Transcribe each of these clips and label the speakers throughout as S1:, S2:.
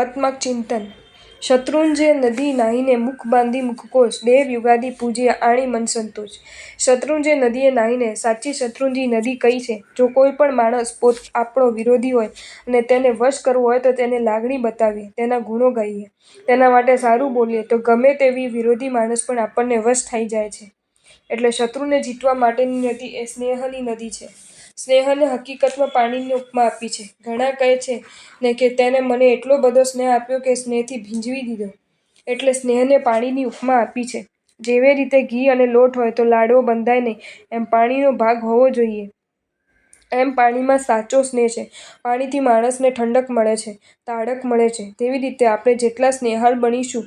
S1: ભાવાત્મક ચિંતન. શત્રુંજય નદી નાહીને મુખ બાંધી મુખકોશ, દેવ યુગાદિ પૂજ્યા આણી મન સંતોષ. શત્રુંજય નદીએ નાહીને. સાચી શત્રુંજય નદી કઈ છે? જો કોઈ પણ માણસ આપણો વિરોધી હોય અને તેને વશ કરવો હોય તો તેને લાગણી બતાવીએ, તેના ગુણો ગાઈએ, તેના માટે સારું બોલીએ તો ગમે તેવી વિરોધી માણસ પણ આપણને વશ થઈ જાય છે. એટલે શત્રુને જીતવા માટેની નદી એ સ્નેહની નદી છે. સ્નેહને હકીકતમાં પાણીની ઉપમા આપી છે. ઘણા કહે છે ને કે તેને મને એટલો બધો સ્નેહ આપ્યો કે સ્નેહથી ભીંજવી દીધો. એટલે સ્નેહને પાણીની ઉપમા આપી છે. જેવી રીતે ઘી અને લોટ હોય તો લાડવો બંધાય નહીં, એમ પાણીનો ભાગ હોવો જોઈએ. એમ પાણીમાં સાચો સ્નેહ છે. પાણીથી માણસને ઠંડક મળે છે, ટાઢક મળે છે. તેવી રીતે આપણે જેટલા સ્નેહાળ બનીશું,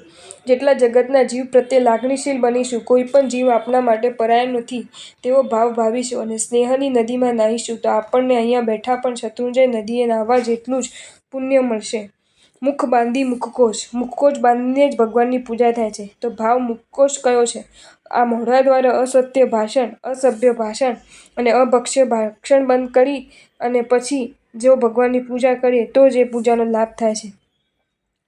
S1: જેટલા જગતના જીવ પ્રત્યે લાગણીશીલ બનીશું, કોઈ પણ જીવ આપણા માટે પરાયો નથી તેવો ભાવ ભાવીશું અને સ્નેહની નદીમાં નાહીશું તો આપણને અહીંયા બેઠા પણ શત્રુંજય નદીએ નાહવા જેટલું જ પુણ્ય મળશે. મુખ બાંધી મુખકોશ. મુખકોશ બાંધીને જ ભગવાનની પૂજા થાય છે. તો ભાવ મુખકોશ કયો છે? આ મોઢા દ્વારા અસત્ય ભાષણ, અસભ્ય ભાષણ અને અભક્ષ્ય ભાષણ બંધ કરી અને પછી જો ભગવાનની પૂજા કરીએ તો જ એ પૂજાનો લાભ થાય છે.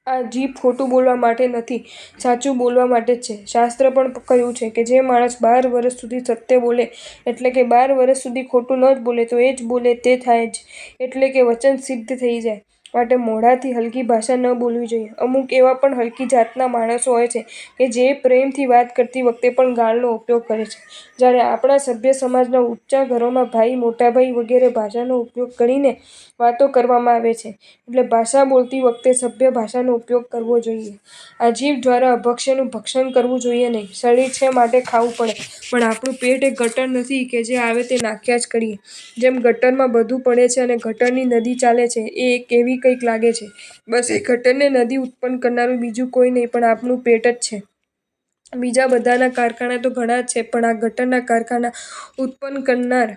S1: આ જીભ ખોટું બોલવા માટે નથી, સાચું બોલવા માટે જ છે. શાસ્ત્ર પણ કહ્યું છે કે જે માણસ 12 વર્ષ સુધી સત્ય બોલે, એટલે કે 12 વર્ષ સુધી ખોટું ન જ બોલે તો એ જ બોલે તે થાય જ, એટલે કે વચન સિદ્ધ થઈ જાય. માટે મોઢાથી હલકી ભાષા ન બોલવી જોઈએ. અમુક એવા પણ હલકી જાતના માણસો હોય છે કે જે પ્રેમથી વાત કરતી વખતે પણ ગાળનો ઉપયોગ કરે છે. જ્યારે આપણા સભ્ય સમાજના ઊંચા ઘરોમાં ભાઈ, મોટાભાઈ વગેરે ભાષાનો ઉપયોગ કરીને વાતો કરવામાં આવે છે. એટલે ભાષા બોલતી વખતે સભ્ય ભાષાનો ઉપયોગ કરવો જોઈએ. આ જીભ દ્વારા અભક્ષ્યનું ભક્ષણ કરવું જોઈએ નહીં. શરીર છે માટે ખાવું પડે, પણ આપણું પેટ એ ગટર નથી કે જે આવે તે નાખ્યા જ કરીએ. જેમ ગટરમાં બધું પડે છે અને ગટરની નદી ચાલે છે એ કેવી કંઈક લાગે છે. બસ એ ગટરને નદી ઉત્પન્ન કરનારું બીજું કોઈ નહીં પણ આપણું પેટ જ છે. બીજા બધાના કારખાના તો ઘણા જ છે પણ આ ગટરના કારખાના ઉત્પન્ન કરનાર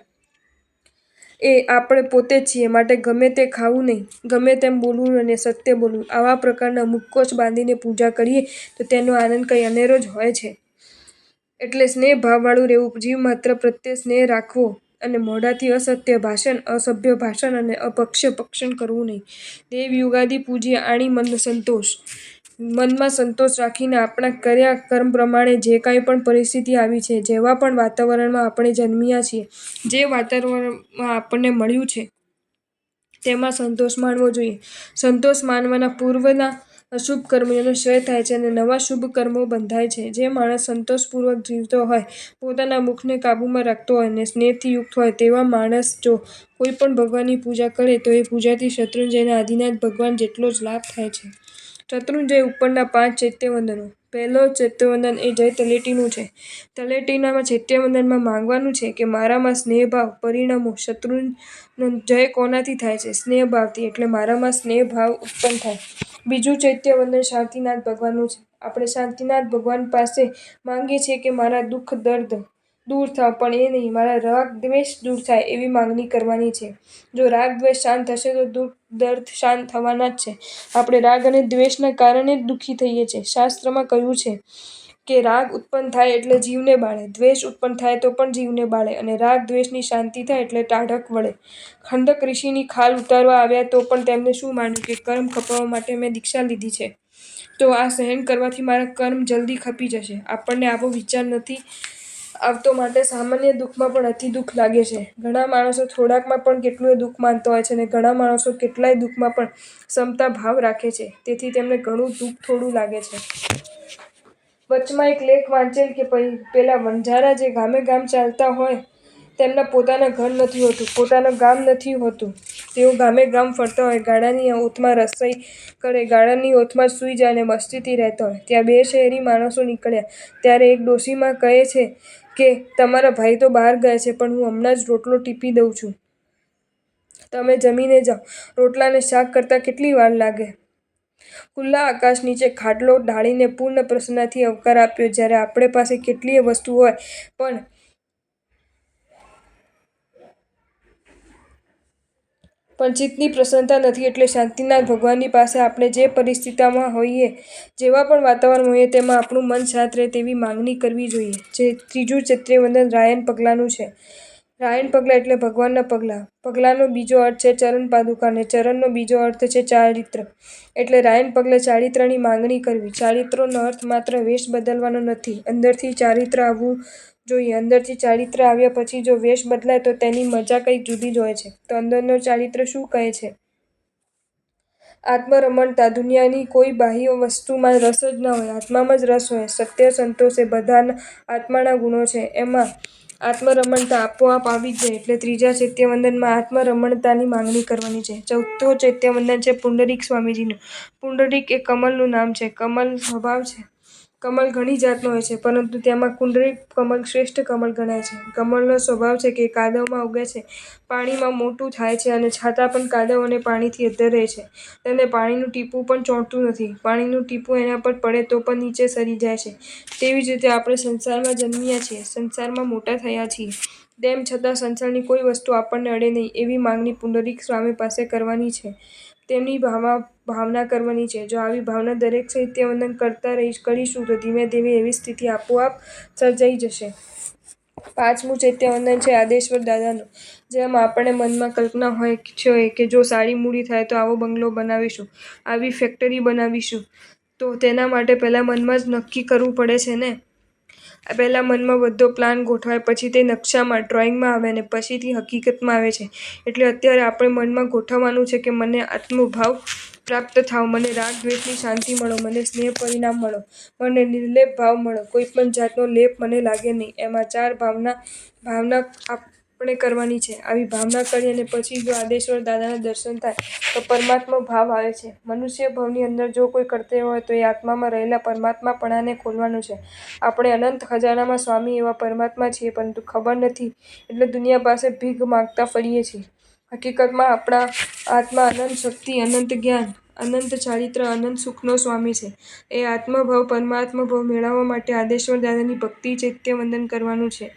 S1: એ આપણે પોતે જ છીએ. માટે ગમે તે ખાવું નહીં, ગમે તેમ બોલવું અને સત્ય બોલવું. આવા પ્રકારના મુખકોશ બાંધીને પૂજા કરીએ તો તેનો આનંદ કંઈ અનેરો જ હોય છે. એટલે સ્નેહ ભાવવાળું રહેવું, જીવ માત્ર પ્રત્યે સ્નેહ રાખવો અને મોઢાથી અસત્ય ભાષણ, અસભ્ય ભાષણ અને અભક્ષ્ય ભક્ષણ કરવું નહીં. દેવ યુગાદિ પૂજ્યા આણી મન સંતોષ. મનમાં સંતોષ રાખીને આપણા કર્યા કર્મ પ્રમાણે જે કાંઈ પણ પરિસ્થિતિ આવી છે, જેવા પણ વાતાવરણમાં આપણે જન્મ્યા છીએ, જે વાતાવરણમાં આપણને મળ્યું છે તેમાં સંતોષ માનવો જોઈએ. સંતોષ માનવાના પૂર્વના અશુભ કર્મોનો ક્ષય થાય છે અને નવા શુભ કર્મો બંધાય છે. જે માણસ સંતોષપૂર્વક જીવતો હોય, પોતાના મુખને કાબૂમાં રાખતો હોય અને સ્નેહથી યુક્ત હોય તેવા માણસ જો કોઈ પણ ભગવાનની પૂજા કરે તો એ પૂજાથી શત્રુંજયના આદિનાથ ભગવાન જેટલો જ લાભ થાય છે. શત્રુંજય ઉપરના 5 ચૈત્યવંદનો. પહેલો ચૈત્યવંદન એ જય તલેટીનું છે. તલેટીના ચૈત્યવંદનમાં માંગવાનું છે કે મારામાં સ્નેહભાવ પરિણમો. શત્રુનો જય કોનાથી થાય છે? સ્નેહભાવથી. એટલે મારામાં સ્નેહભાવ ઉત્પન્ન થાય. બીજું ચૈત્યવંદન શાંતિનાથ ભગવાનનું છે. આપણે શાંતિનાથ ભગવાન પાસે માંગીએ છીએ કે મારા દુઃખ દર્દ દૂર થાવ, પણ એ નહીં, મારા રાગ દ્વેષ દૂર થાય એવી માંગણી કરવાની છે. જો રાગ દ્વેષ શાંત થશે તો દુઃખ દર્દ શાંત થવાના જ છે. આપણે રાગ અને દ્વેષના કારણે જ દુઃખી થઈએ છીએ. શાસ્ત્રમાં કહ્યું છે કે રાગ ઉત્પન્ન થાય એટલે જીવને બાળે, દ્વેષ ઉત્પન્ન થાય તો પણ જીવને બાળે અને રાગ દ્વેષની શાંતિ થાય એટલે ટાઢક વળે. ખંડક ઋષિની ખાલ ઉતારવા આવ્યા તો પણ તેમને શું માન્યું કે કર્મ ખપાવવા માટે મેં દીક્ષા લીધી છે તો આ સહન કરવાથી મારા કર્મ જલ્દી ખપી જશે. આપણને આવો વિચાર નથી આવતો માટે સામાન્ય દુઃખમાં પણ અતિ દુઃખ લાગે છે. ઘણા માણસો થોડાકમાં પણ કેટલુંય દુઃખ માનતા હોય છે અને ઘણા માણસો કેટલાય દુઃખમાં પણ ક્ષમતા ભાવ રાખે છે. તેથી તેમને ઘણું દુઃખ થોડું લાગે છે. વચમાં એક લેખ વાંચેલ કે પેલા વણઝારા જે ગામે ગામ ચાલતા હોય તેમના પોતાના ઘર નથી હોતું, પોતાનું ગામ નથી હોતું. તેઓ ગામે ગામ ફરતા હોય, ગાડાની ઓથમાં રસોઈ કરે, ગાડાની ઓથમાં જ સૂઈ જાય અને મસ્તીથી રહેતા હોય. ત્યાં 2 શહેરી માણસો નીકળ્યા. ત્યારે એક ડોશીમા કહે છે કે તમારા ભાઈ તો બહાર ગયા છે પણ હું હમણાં જ રોટલો ટીપી દઉં છું, તમે જમીને જાઓ. રોટલાને શાક કરતાં કેટલી વાર લાગે? ખુલ્લા આકાશ નીચે ખાટલો ઢાળીને પૂર્ણ પ્રસન્નતાથી આવકાર આપ્યો. જ્યારે આપણે પાસે કેટલીય વસ્તુ હોય પણ ચિત્તની પ્રસન્નતા નથી. એટલે શાંતિનાથ ભગવાનની પાસે આપણે જે પરિસ્થિતિમાં હોઈએ, જેવા પણ વાતાવરણમાં હોઈએ તેમાં આપણું મન શાંત રહે તેવી માંગણી કરવી જોઈએ. ત્રીજું ચૈત્યવંદન રાયન પગલાનું છે. રાયણ પગલાં એટલે ભગવાનના પગલાં. પગલાંનો બીજો અર્થ છે ચરણ પાદુકા અને ચરણનો બીજો અર્થ છે ચારિત્ર. એટલે રાયણ પગલે ચારિત્રની માંગણી કરવી. ચારિત્રનો અર્થ માત્ર વેશ બદલવાનો નથી, અંદરથી ચારિત્ર આવવું જોઈએ. અંદરથી ચારિત્ર આવ્યા પછી જો વેશ બદલાય તો તેની મજા કંઈક જુદી જ હોય છે. તો અંદરનો ચારિત્ર શું કહે છે? આત્મરમણતા. દુનિયાની કોઈ બાહ્ય વસ્તુમાં રસ જ ન હોય, આત્મામાં જ રસ હોય. સત્ય, સંતોષ એ બધા આત્માના ગુણો છે. એમાં આત્મરમણતા આપોઆપ આવી જ જાય. એટલે ત્રીજા ચૈત્યવંદનમાં આત્મરમણતાની માંગણી કરવાની છે. ચોથું ચૈત્યવંદન છે પુંડરીક સ્વામીજીનું. પુંડરીક એ કમલનું નામ છે. કમલ સ્વભાવ છે. કમલ ઘણી જાતનો હોય છે, પરંતુ તેમાં પુંડરીક કમલ શ્રેષ્ઠ કમલ ગણાય છે. કમલનો સ્વભાવ છે કે કાદવમાં ઉગે છે, પાણીમાં મોટું થાય છે અને છતાં પણ કાદવ અને પાણીથી અદ્ધર રહે છે. તેને પાણીનું ટીપું પણ ચોંટતું નથી. પાણીનું ટીપું એના પર પડે તો પણ નીચે સરી જાય છે. તેવી જ રીતે આપણે સંસારમાં જન્મ્યા છીએ, સંસારમાં મોટા થયા છીએ, તેમ છતાં સંસારની કોઈ વસ્તુ આપણને અડે નહીં એવી માંગણી પુંડરીક સ્વામી પાસે કરવાની છે. તેમની ભાવના કરવાની છે. જો આવી ભાવના દરેક ચૈત્યવંદન કરતા કરીશું તો ધીમે ધીમે એવી સ્થિતિ આપોઆપ સર્જાઈ જશે. પાંચમું ચૈત્યવંદન છે આદેશ્વર દાદાનું. જેમ આપણે મનમાં કલ્પના હોય છે કે જો સારી મૂડી થાય તો આવો બંગલો બનાવીશું, આવી ફેક્ટરી બનાવીશું, તો તેના માટે પહેલાં મનમાં જ નક્કી કરવું પડે છે ને. પહેલાં મનમાં બધો પ્લાન ગોઠવાય, પછી તે નકશામાં ડ્રોઈંગમાં આવે અને પછીથી હકીકતમાં આવે છે. એટલે અત્યારે આપણે મનમાં ગોઠવવાનું છે કે મને આત્મભાવ પ્રાપ્ત થાવ, મને રાગ દ્વેષની શાંતિ મળો, મને સ્નેહ પરિણામ મળો, મને નિર્લેપ ભાવ મળો, કોઈ પણ જાતનો લેપ મને લાગે નહીં. એમાં ચાર ભાવના આપણે કરવાની છે. આવી ભાવના કરી અને પછી જો આદેશ્વર દાદાના દર્શન થાય તો પરમાત્મા ભાવ આવે છે. મનુષ્ય ભવની અંદર જો કોઈ કર્તવ્ય હોય તો એ આત્મામાં રહેલા પરમાત્માપણાને ખોલવાનું છે. આપણે અનંત ખજાનામાં સ્વામી એવા પરમાત્મા છીએ, પરંતુ ખબર નથી એટલે દુનિયા પાસે ભીખ માંગતા ફરીએ છીએ. હકીકતમાં આપણા આત્મા અનંત શક્તિ, અનંત જ્ઞાન, અનંત ચારિત્ર, અનંત સુખનો સ્વામી છે. એ આત્મભાવ, પરમાત્મભાવ મેળવવા માટે આદેશ્વર દાદાની ભક્તિ ચૈત્યવંદન કરવાનું છે.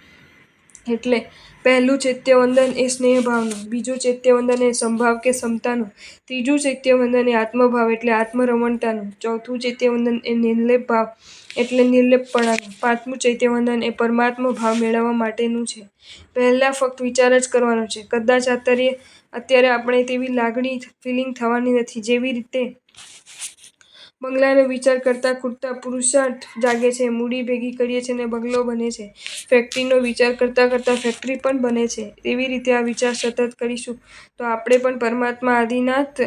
S1: એટલે પહેલું ચૈત્યવંદન એ સ્નેહભાવનું, બીજું ચૈત્યવંદન એ સમભાવ કે સમતાનું, ત્રીજું ચૈત્યવંદન એ આત્મભાવ એટલે આત્મરમણતાનું, ચોથું ચૈત્યવંદન એ નિર્લેપ ભાવ એટલે નિર્લેપપણાનું, પાંચમું ચૈત્યવંદન એ પરમાત્મા ભાવ મેળવવા માટેનું છે. પહેલાં ફક્ત વિચાર જ કરવાનો છે. કદાચ અત્યારે આપણે તેવી લાગણી, ફિલિંગ થવાની નથી. જેવી રીતે બંગલાનો વિચાર કરતાં ખૂટતા પુરુષાર્થ જાગે છે, મૂડી ભેગી કરીએ છીએ અને બંગલો બને છે. ફેક્ટરીનો વિચાર કરતાં કરતાં ફેક્ટરી પણ બને છે. તેવી રીતે આ વિચાર સતત કરીશું તો આપણે પણ પરમાત્મા આદિનાથ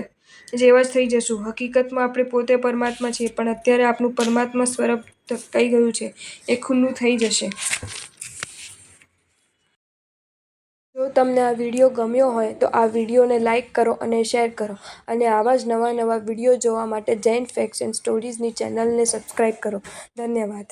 S1: જેવા જ થઈ જશું. હકીકતમાં આપણે પોતે પરમાત્મા છીએ, પણ અત્યારે આપણું પરમાત્મા સ્વરૂપ ઢંકાઈ ગયું છે, એ ખુલ્લું થઈ જશે. જો તમને આ વિડીયો ગમ્યો હોય તો આ વિડીયોને લાઇક કરો અને શેર કરો, અને આવા જ નવા વિડીયો જોવા માટે જૈન ફેક્ટ્સ એન્ડ સ્ટોરીઝની ચેનલને સબસ્ક્રાઈબ કરો. ધન્યવાદ.